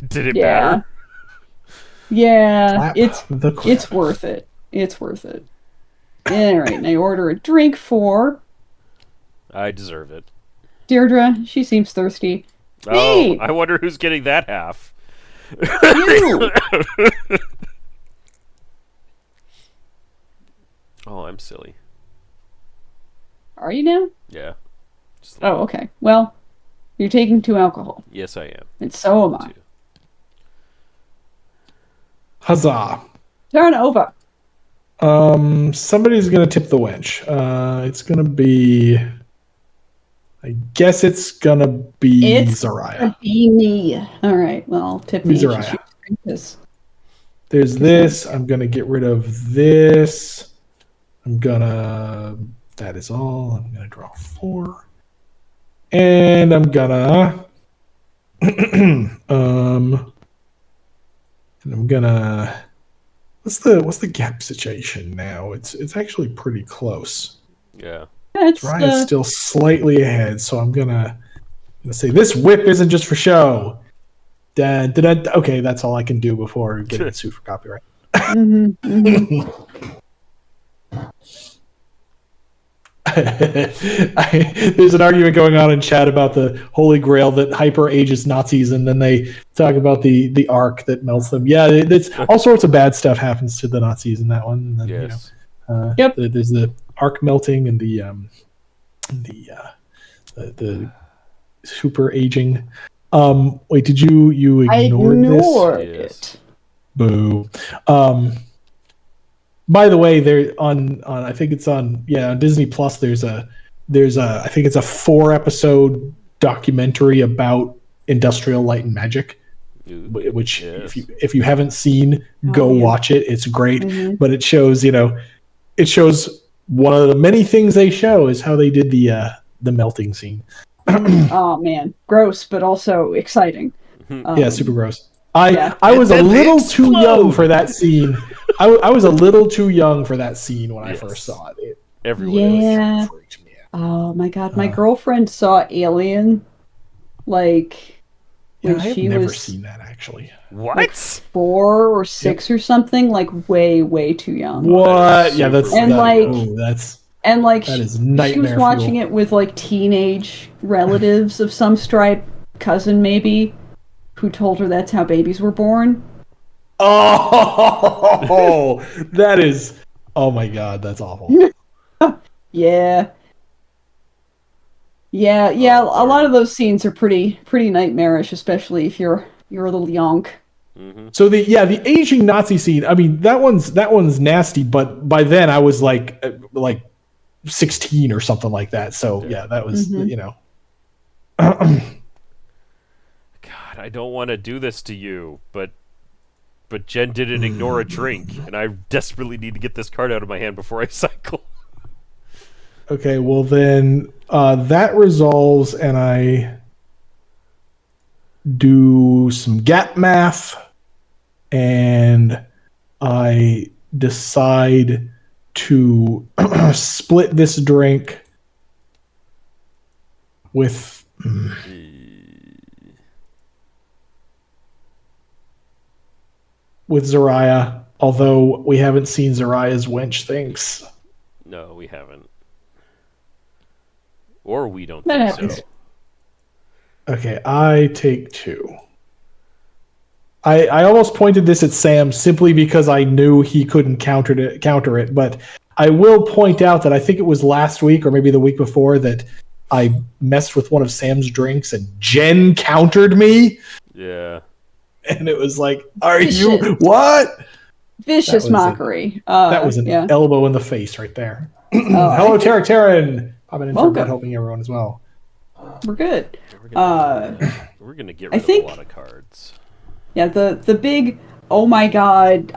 did it matter? Yeah, Slap it's worth it. It's worth it. Alright, and I order a drink for I deserve it. Deirdre. She seems thirsty. Oh, Hey! I wonder who's getting that half. You! Oh, I'm silly. Are you now? Yeah. Oh, okay. Well, you're taking 2 alcohol. Yes, I am. And so am I. Huzzah. Turn over. Somebody's gonna tip the wench. It's gonna be. I guess it's gonna be Zariah. Gonna be me. All right. Well, tip me. Zariah. This. There's this. I'm gonna get rid of this. I'm gonna. That is all. I'm gonna draw 4, and I'm gonna. And I'm gonna. What's the gap situation now? It's actually pretty close. Yeah. Zariah's still slightly ahead, so I'm gonna say this whip isn't just for show. Okay, that's all I can do before getting sued for copyright. There's an argument going on in chat about the Holy Grail that hyper ages Nazis, and then they talk about the arc that melts them. Yeah, it's all sorts of bad stuff happens to the Nazis in that one. And then, Yes. Yep. There's the arc melting and the super aging. Wait, did you ignore this? Yes. Boo. By the way, there on I think it's on Disney Plus. There's a I think it's a 4-episode documentary about Industrial Light and Magic, which if you haven't seen, go watch it. It's great, but it shows one of the many things they show is how they did the melting scene. Oh man, gross, but also exciting. Yeah, super gross. I was a little too young for that scene. I was a little too young for that scene when I first saw it. Everyone freaked me out. Oh my god, my girlfriend saw Alien, like when I've she never was seen that actually. What? like 4 or 6 or something, like way too young. What? Yeah, that's And that is nightmare she was watching it with like teenage relatives of some stripe, cousin maybe, who told her that's how babies were born. Oh, that is. Oh my god, that's awful. Yeah. A lot of those scenes are pretty nightmarish, especially if you're a little young. So the aging Nazi scene. I mean, that one's nasty. But by then I was like 16 or something like that. So yeah, that was God, I don't want to do this to you, but Jen didn't ignore a drink, and I desperately need to get this card out of my hand before I cycle. Okay, well then that resolves, and I do some gap math, and I decide to split this drink with Zariah, although we haven't seen Zariah's wench things. No, we haven't. Or we don't That think happens. so. Okay, I take 2. I almost pointed this at Sam simply because I knew he couldn't counter it, but I will point out that I think it was last week or maybe the week before that I messed with one of Sam's drinks and Jen countered me. Yeah. And it was like, are you what? Vicious mockery. That was an elbow in the face right there. Hello, Tara Taryn. Popping in for bed, hoping everyone as well. We're good. We're gonna get rid of a lot of cards. Yeah, the big, oh my god,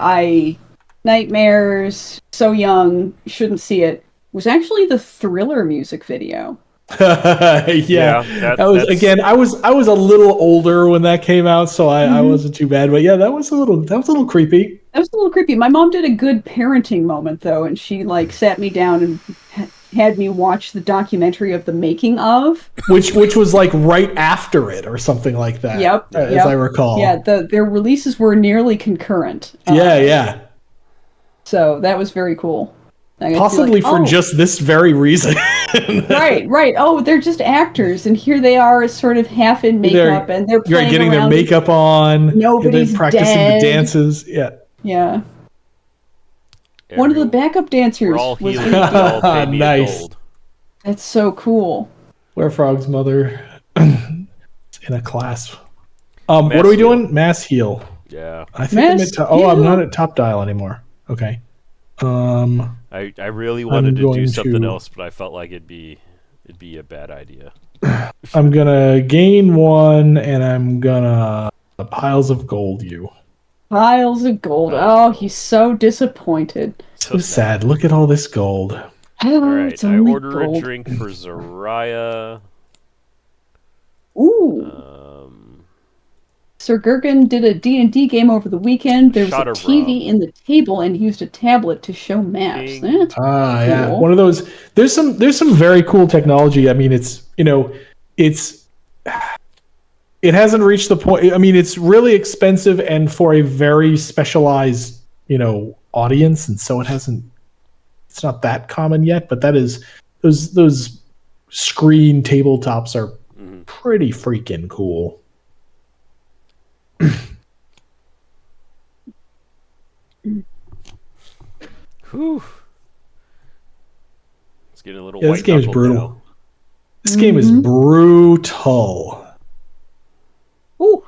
nightmares, so young, shouldn't see it, was actually the Thriller music video. That was again. I was a little older when that came out, so I wasn't too bad. But yeah, that was a little creepy. That was a little creepy. My mom did a good parenting moment though, and she like sat me down and had me watch the documentary of the making of, which was like right after it or something like that. Yep, as I recall. Yeah, their releases were nearly concurrent. Yeah. So that was very cool. Possibly for just this very reason. right. Oh, they're just actors, and here they are, sort of half in makeup, and they're playing getting around. Their makeup on. Nobody's they're practicing dead. The dances. Yeah. One of the backup dancers was nice. Gold. That's so cool. Werefrog's mother in a class. What are we doing? Mass heal. Yeah. I think I'm not at top dial anymore. Okay. I really wanted to do something else, but I felt like it'd be a bad idea. I'm gonna gain 1, and I'm gonna piles of gold you. Piles of gold. Oh, he's so disappointed. So sad. Look at all this gold. All right, I order a drink for Zariah. Ooh. Sir Gurgen did a D&D game over the weekend. There was a TV in the table and used a tablet to show maps. That's cool. Yeah. One of those. There's some very cool technology. I mean, it hasn't reached the point. I mean, it's really expensive and for a very specialized, audience, and so it's not that common yet. But that is those screen tabletops are pretty freaking cool. Whew. It's getting a little. This game's brutal. Now. This game is brutal. Ooh.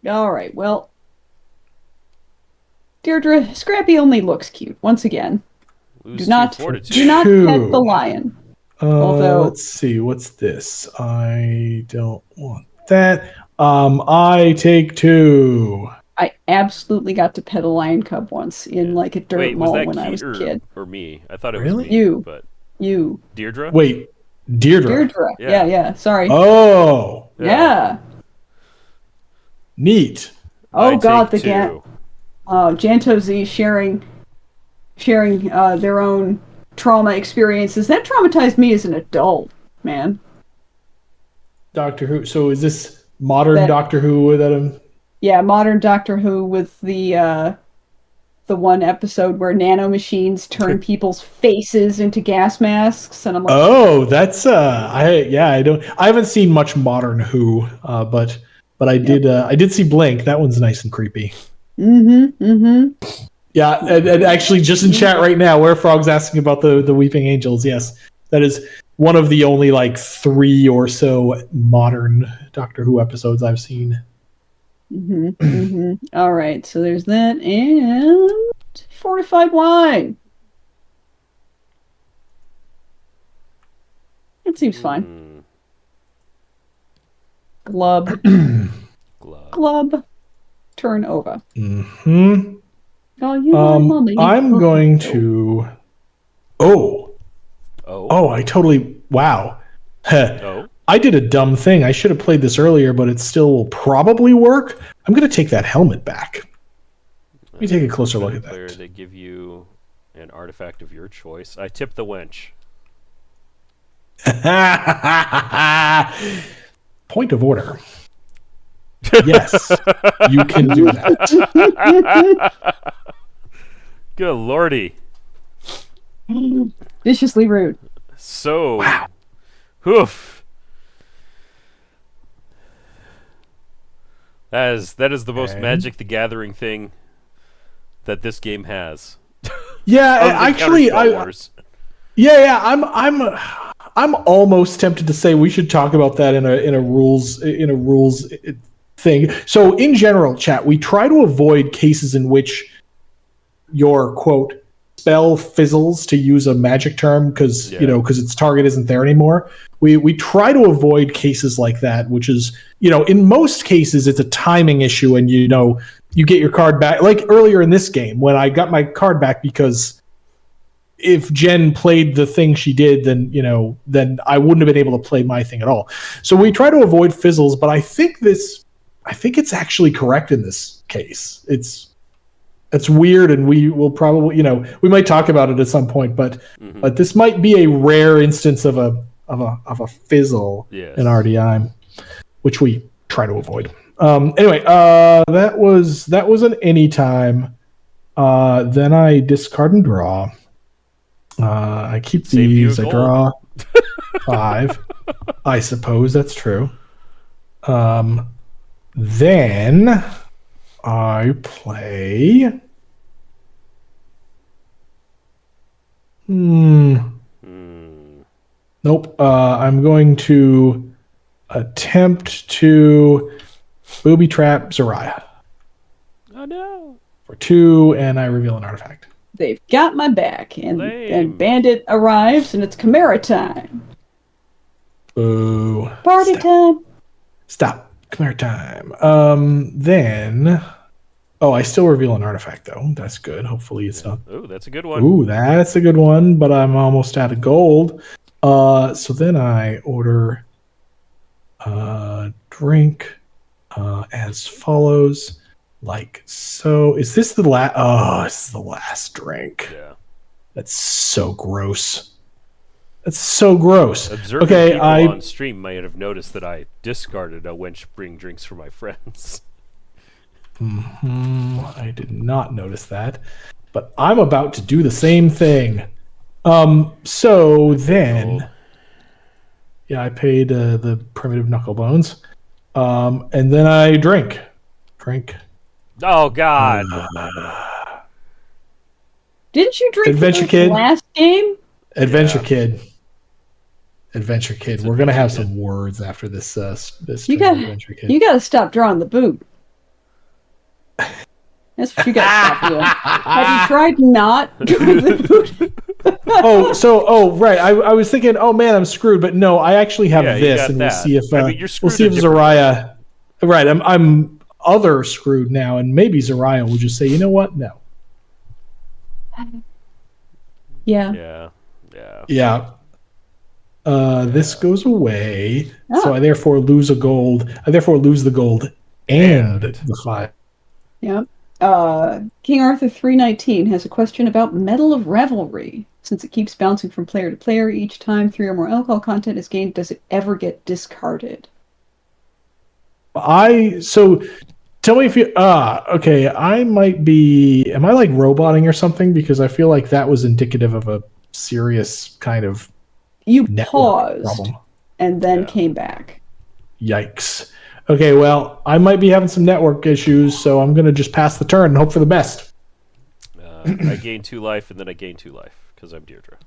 All right. Well, Deirdre, Scrappy only looks cute. Once again, do not pet the lion. Although, let's see, what's this? I don't want that. I take 2. I absolutely got to pet a lion cub once in like a dirt mall when I was a kid. Or me? I thought it was me. You. Deirdre? Wait, Deirdre. Yeah. Sorry. Oh. Yeah. Neat. Oh God, the Janto Z sharing their own trauma experiences. That traumatized me as an adult, man. Doctor Who. So is this modern Doctor Who that Yeah, modern Doctor Who with the one episode where nanomachines turn people's faces into gas masks, and I'm like, oh, that's I haven't seen much modern Who, but I did see Blink. That one's nice and creepy. Yeah, and actually, just in chat right now, Werefrog's asking about the Weeping Angels. Yes, that is one of the only 3 or so modern Doctor Who episodes I've seen. All right, so there's that, and fortified wine. It seems fine. Glub. Turn over. Oh, I'm going to. I totally. Wow. I did a dumb thing. I should have played this earlier, but it still will probably work. I'm going to take that helmet back. Let me take a closer look at that. They give you an artifact of your choice. I tip the wench. Point of order. Yes, you can do that. Good lordy. Viciously rude. So, wow. Oof. That is the most Magic the Gathering thing that this game has. Yeah, actually, I'm almost tempted to say we should talk about that in a rules thing. So in general, chat, we try to avoid cases in which your quote spell fizzles, to use a magic term, because its target isn't there anymore. We try to avoid cases like that, which is, in most cases it's a timing issue, and you get your card back. Like earlier in this game when I got my card back, because if Jen played the thing she did, then I wouldn't have been able to play my thing at all. So we try to avoid fizzles, but I think it's actually correct in this case. It's weird, and we will probably, we might talk about it at some point, but this might be a rare instance of a fizzle in RDI, which we try to avoid. Anyway, that was an anytime. Then I discard and draw. I keep these. I draw 5. I suppose that's true. Then I play. Nope. I'm going to attempt to booby trap Zariah. Oh no! For 2, and I reveal an artifact. They've got my back, and Bandit arrives, and it's Chimera time. Boo! Party time. Stop. Chimera time. Then. Oh, I still reveal an artifact, though. That's good. Hopefully it's not... Ooh, that's a good one. Ooh, that's a good one, but I'm almost out of gold. So then I order drink as follows. Like so. Is this the last... Oh, this is the last drink. Yeah. That's so gross. That's so gross. Observing people on stream might have noticed that I discarded a wench bring drinks for my friends. I did not notice that, but I'm about to do the same thing. So then, I paid the primitive knuckle bones, and then I drink. Oh God! Didn't you drink Adventure Kid last game? Adventure Kid. We're gonna have some words after this. Adventure Kid. You gotta stop drawing the boot. That's what you gotta stop doing. Have you tried not drawing the boot? Right. I was thinking, oh man, I'm screwed, but no, I actually have this, and that. We'll see if Zariah. Right, I'm other screwed now, and maybe Zariah will just say, you know what, no. Yeah. This goes away, so I therefore lose a gold. I therefore lose the gold and the 5. Yep. King Arthur 319 has a question about Medal of Revelry. Since it keeps bouncing from player to player each time 3 or more alcohol content is gained, does it ever get discarded? So tell me if you okay, I might be, am I like roboting or something? Because I feel like that was indicative of a serious kind of paused problem. And then came back. Yikes. Okay, well, I might be having some network issues, so I'm going to just pass the turn and hope for the best. I gain 2 life, and then I gain 2 life, because I'm Deirdre.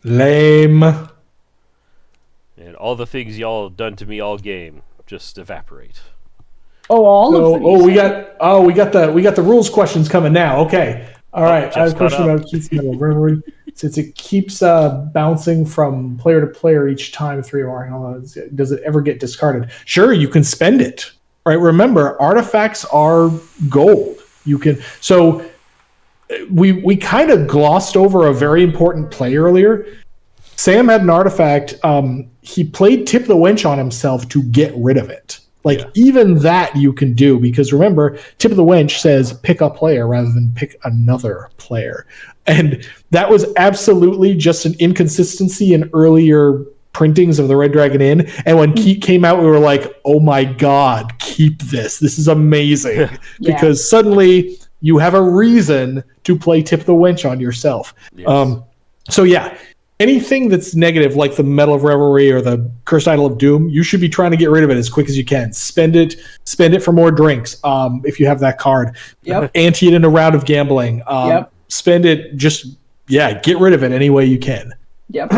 Lame. And all the things y'all have done to me all game just evaporate. Of them. We got the rules questions coming now. Okay. All right. I have a question about Keith's Medal of Revelry. Since it keeps bouncing from player to player each time 3 or more, does it ever get discarded? Sure, you can spend it. Right? Remember, artifacts are gold. You can. So we kind of glossed over a very important play earlier. Sam had an artifact. He played Tip the Wench on himself to get rid of it. Even that you can do, because remember, Tip of the Wench says pick a player rather than pick another player. And that was absolutely just an inconsistency in earlier printings of the Red Dragon Inn. And when Keet came out, we were like, oh my God, keep this. This is amazing. Because suddenly you have a reason to play Tip the Wench on yourself. Yes. Anything that's negative, like the Medal of Revelry or the Cursed Idol of Doom, you should be trying to get rid of it as quick as you can. Spend it for more drinks, if you have that card. Ante it in a round of gambling. Spend it, get rid of it any way you can. Got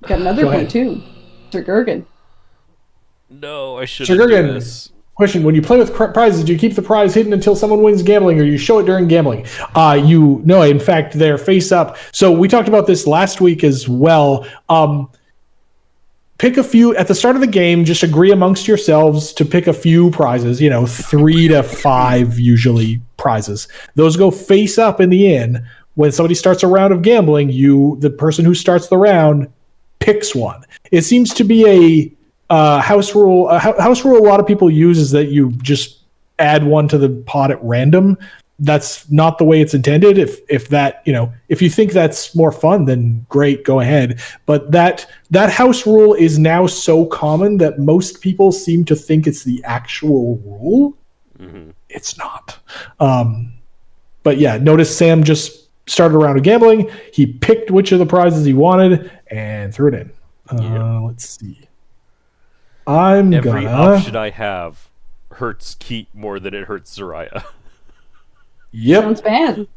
another one too. Sir Gergen. No, I shouldn't do Sugargan, this. question: when you play with prizes, do you keep the prize hidden until someone wins gambling, or you show it during gambling? In fact, they're face up. So we talked about this last week as well. Pick a few at the start of the game. Just agree amongst yourselves to pick a few prizes. 3 to 5 usually prizes. Those go face up in the inn. When somebody starts a round of gambling, the person who starts the round picks one. It seems to be a house rule. House rule a lot of people use is that you just add one to the pot at random. That's not the way it's intended. If you think that's more fun, then great, go ahead. But that house rule is now so common that most people seem to think it's the actual rule. Mm-hmm. It's not. But yeah, notice Sam just started a round of gambling. He picked which of the prizes he wanted and threw it in. Let's see. Every option I have hurts Keet more than it hurts Zariah. Yep. Sounds bad.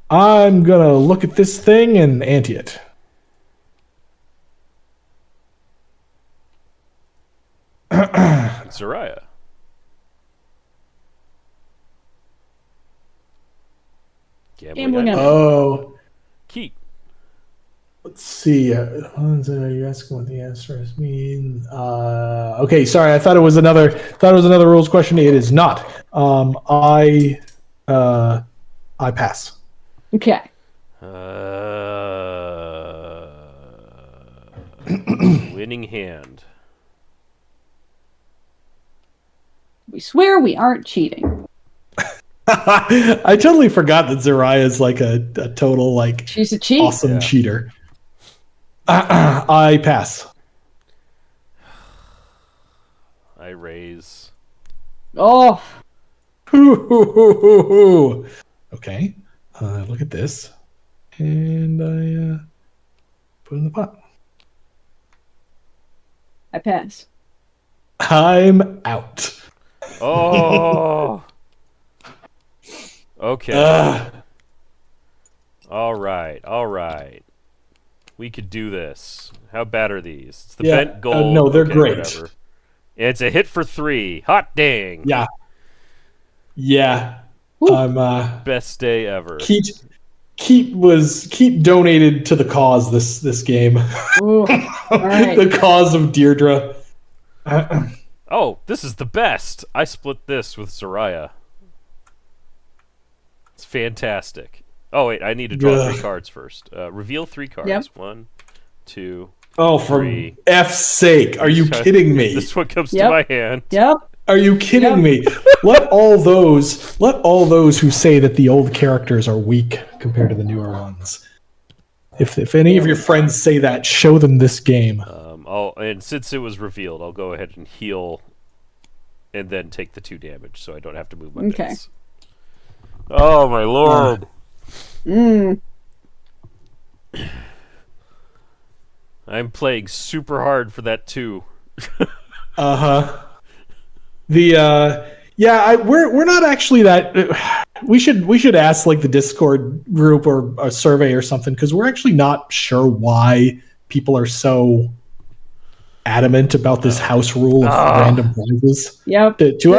I'm gonna look at this thing and ante it. Zariah. Gambling on Oh. Keet. Let's see. Are you asking what the answers mean? Okay, sorry. I thought it was another rules question. It is not. I pass. Okay. Winning hand. We swear we aren't cheating. I totally forgot that Zariah is like a total she's a cheat. Awesome cheater. I pass. I raise. Oh. Okay. Look at this. And I put it in the pot. I pass. I'm out. Oh. Okay. All right. We could do this. How bad are these? It's the bent gold. No, they're great. Whatever. It's a hit for 3. Hot dang. Yeah. Best day ever. Keet donated to the cause this game. Ooh, all right. The cause of Deirdre. Oh, this is the best. I split this with Zariah. It's fantastic. Oh wait, I need to draw 3 cards first. Reveal 3 cards. Yep. 1, 2. Oh, for F's sake! Are you kidding me? This one comes to my hand. Yep. Are you kidding me? Let all those who say that the old characters are weak compared to the newer ones. If any of your friends say that, show them this game. And since it was revealed, I'll go ahead and heal, and then take the 2 damage, so I don't have to move my bits. Oh my lord! I'm playing super hard for that 2. We're not actually that. We should ask the Discord group or a survey or something, because we're actually not sure why people are so adamant about this house rule of random prizes. Yep. To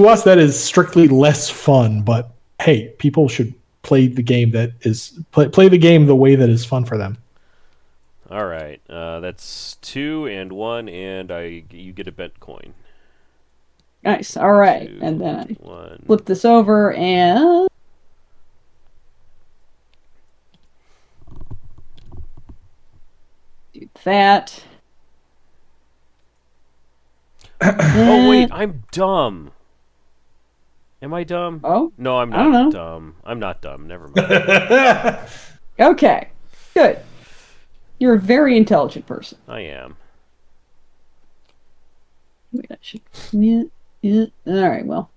us, that is strictly less fun. But hey, people should play the game play the game the way that is fun for them. All right, that's 2 and 1, and you get a bent coin. Nice. All right, 2, and then I 1. flip this over and do that. Oh wait, I'm dumb. Am I dumb? Oh no, I'm not dumb. I'm not dumb. Never mind. Okay, good. You're a very intelligent person. I am. Wait, I should. Yeah. All right. Well.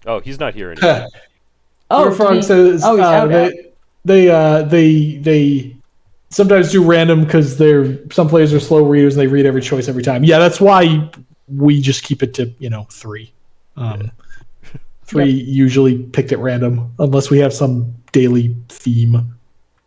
Oh, he's not here anymore. Frog says he's out. They sometimes do random because some players are slow readers and they read every choice every time. Yeah, that's why we just keep it to 3. 3 usually picked at random unless we have some daily theme.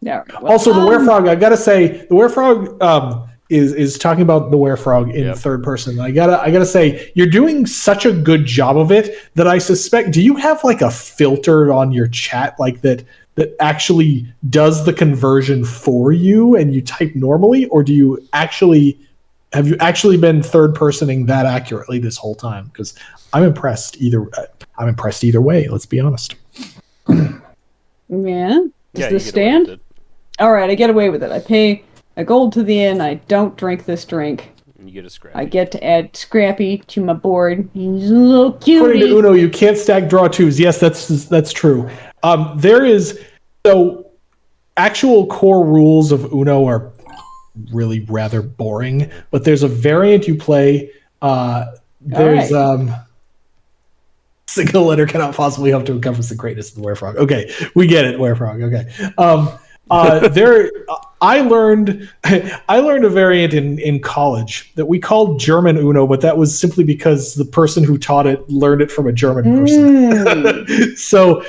Yeah. Well, Also, the werefrog. I gotta say, the werefrog. is talking about the werefrog in third person. And I gotta say, you're doing such a good job of it that I suspect. Do you have like a filter on your chat like that actually does the conversion for you, and you type normally, or have you actually been third personing that accurately this whole time? Because I'm impressed either way. Let's be honest. Yeah. Does this stand? All right, I get away with it. I pay a gold to the inn. I don't drink this drink. And you get a Scrappy. I get to add Scrappy to my board. He's a little cutie. According to Uno, you can't stack draw twos. Yes, that's true. There is actual core rules of Uno are really rather boring, but there's a variant you play. Single letter cannot possibly hope to encompass the greatness of the werefrog. Okay, we get it, werefrog. Okay. I learned a variant in college that we called German Uno, but that was simply because the person who taught it learned it from a German person. So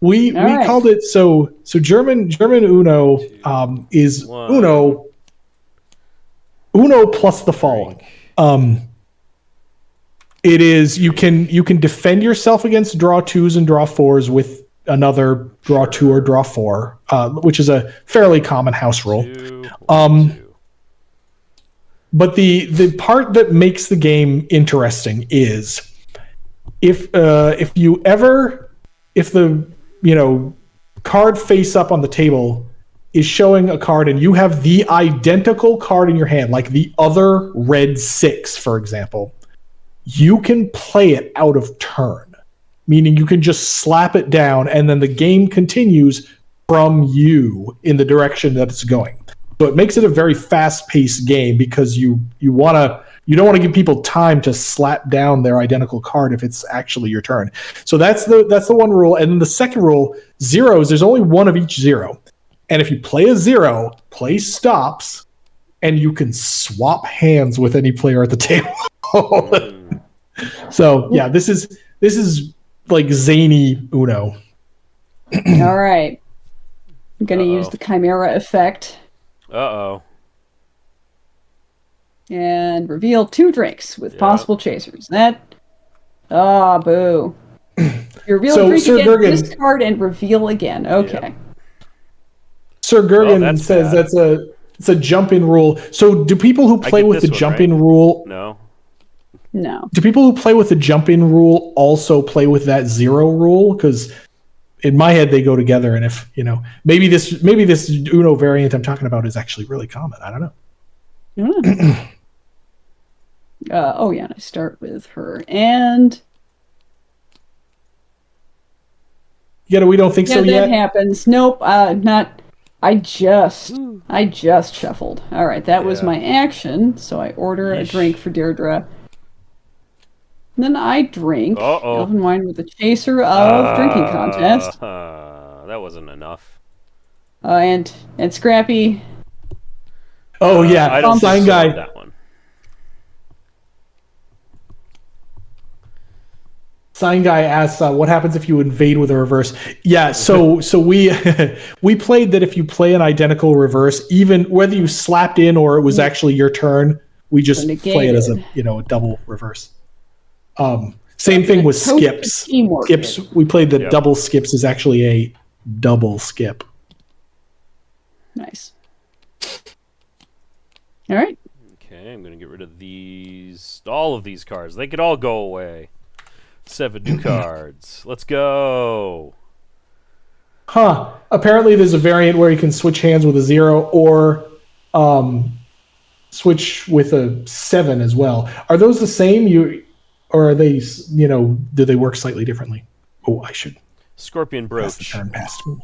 we called it so German Uno is Uno plus the following. It is you can defend yourself against draw twos and draw fours with another draw two or draw four, which is a fairly common house rule. But the part that makes the game interesting is if the card face up on the table is showing a card and you have the identical card in your hand, like the other red 6, for example, you can play it out of turn, meaning you can just slap it down and then the game continues from you in the direction that it's going. So it makes it a very fast-paced game because you don't want to give people time to slap down their identical card if it's actually your turn. So that's the one rule. And then the second rule, zeros, there's only one of each 0. And if you play a 0, play stops, and you can swap hands with any player at the table. So yeah, this is like zany Uno. All right, I'm gonna use the Chimera effect. And reveal 2 drinks with possible chasers. Boo. You reveal a drink again, discard and reveal again. Okay. Yep. Sir Gergen says it's a jump-in rule. So do people who play with the jump-in rule... No. Do people who play with the jump-in rule also play with that 0 rule? Because in my head they go together, and if maybe this Uno variant I'm talking about is actually really common. I don't know. And I start with her and we don't think so yet. That happens. Nope. Not. I just shuffled. All right, that was my action. So I order a drink for Deirdre. And then I drink elven wine with the chaser of drinking contest. That wasn't enough. And Scrappy. Oh yeah, I don't sign guy. That one. Sign guy asks, "What happens if you invade with a reverse?" Yeah, so we we played that if you play an identical reverse, even whether you slapped in or it was actually your turn, we just play it as a double reverse. Same thing with skips. Skips. We played that double skips is actually a double skip. Nice. All right. Okay, I'm gonna get rid of all of these cards. They could all go away. 7 new cards. Let's go. Apparently there's a variant where you can switch hands with a 0 or switch with a 7 as well. Are those the same? Or are they, do they work slightly differently? Oh, I should. Scorpion Brooch. Pass the turn past me.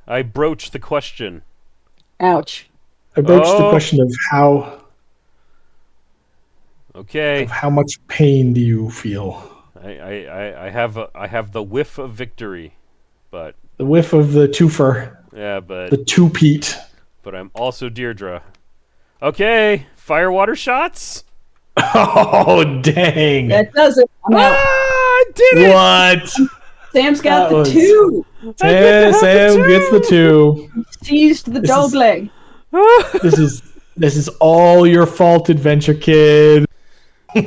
I broached the question. Ouch. I broached the question of how... Okay. Of how much pain do you feel? I have the whiff of victory, but the whiff of the twofer. Yeah, but the two-peat. But I'm also Deirdre. Okay, firewater shots. Oh dang! That does it. I did it. What? Sam's got the 2. Sam gets the 2. Seized the dog leg. This is all your fault, Adventure Kid. Now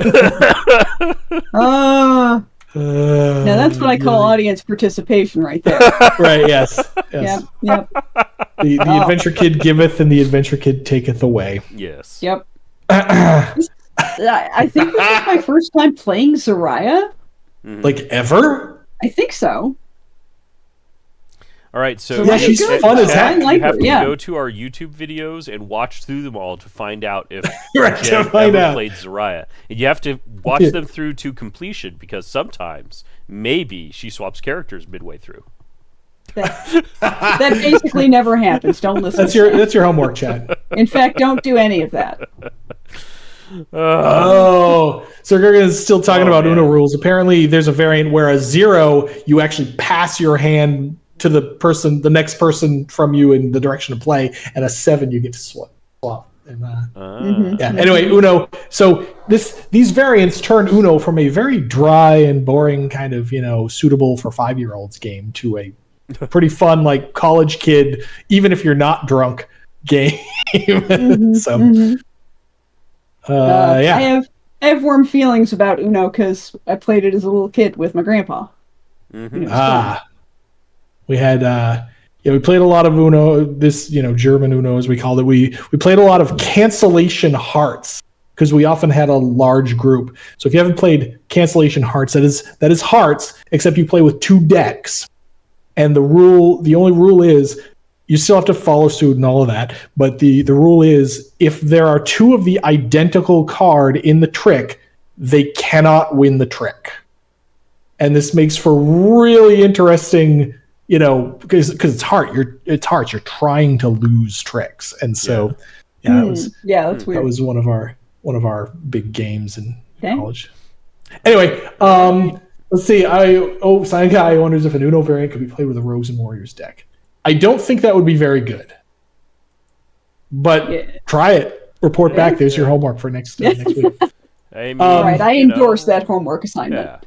that's what I call audience participation right there. Right, yes. Yep. The Adventure Kid giveth and the Adventure Kid taketh away. Yes. Yep. I think this is my first time playing Zariah. Like, ever? I think so. All right, so yeah, she's fun as heck. You have to go to our YouTube videos and watch through them all to find out if Jen ever played Zariah. And you have to watch them through to completion because sometimes, maybe, she swaps characters midway through. That basically never happens. Don't listen. That's your homework, Chad. In fact, don't do any of that. So Gergen's still talking about Uno rules. Apparently, there's a variant where a 0, you actually pass your hand to the next person from you in the direction of play, and a 7, you get to swap. And, Anyway, Uno. So these variants turn Uno from a very dry and boring kind of suitable for 5-year-olds game to a pretty fun, like, college kid, even if you're not drunk, game. I have warm feelings about Uno because I played it as a little kid with my grandpa. We had we played a lot of Uno, this German Uno as we called it. We played a lot of Cancellation Hearts because we often had a large group. So if you haven't played Cancellation Hearts, that is Hearts, except you play with 2 decks. And the only rule is you still have to follow suit and all of that, but the rule is if there are 2 of the identical card in the trick, they cannot win the trick. And this makes for really interesting, because it's Hearts. You're trying to lose tricks, and so that's weird. That was one of our big games in college. Anyway, let's see. Sign Guy wonders if an Uno variant could be played with a Rogues and Warriors deck. I don't think that would be very good, but try it. Report back. There's your homework for next week. I mean, all right, I endorse that homework assignment.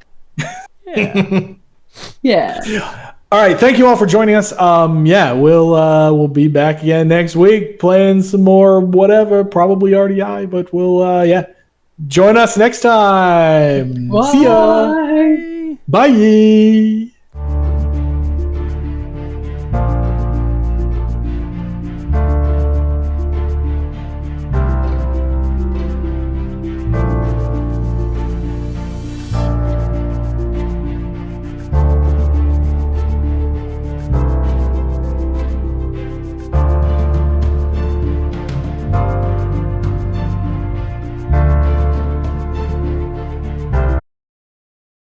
Yeah. All right, thank you all for joining us. We'll be back again next week playing some more whatever, probably RDI, but we'll join us next time. Bye. See ya. Bye.